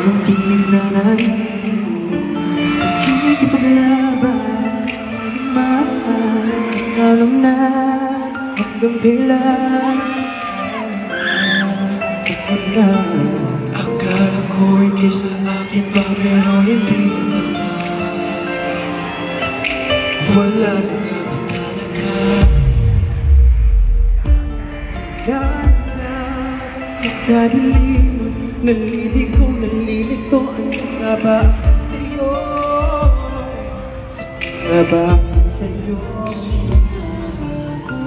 Anong tinig na natin nakikipaglaban, naging mahal alam na hanggang kailan. Akala ko'y kiss sa akin pa, pero hindi pala. Wala na nga ba talaga? Dahil na sa kadiliman, nalilito ano nga ba sa'yo? Sino nga ba sa'yo? Sino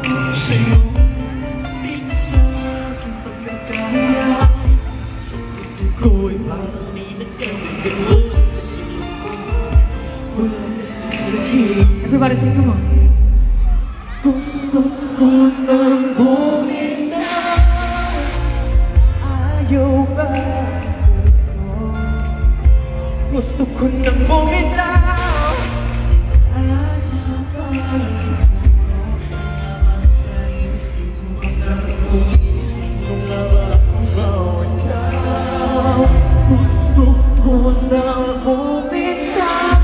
nga sa'yo? Di ka sa aking pagkakaya. Sa puto ko'y parang may nagkagagawa. Kasi ako wala kasi sa'yo. Everybody sing, come on. Gusto ko nang bumitaw. Ayaw ba? Gusto ko nang bumitaw. Asa pa sa isip mo na ba kung bawitaw? Gusto ko nang bumitaw.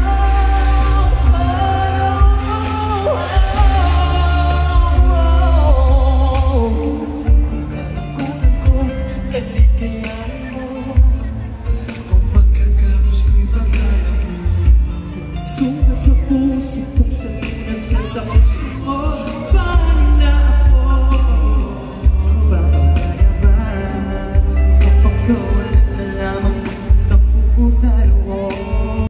Sa puso kong sa'yo nasasakit.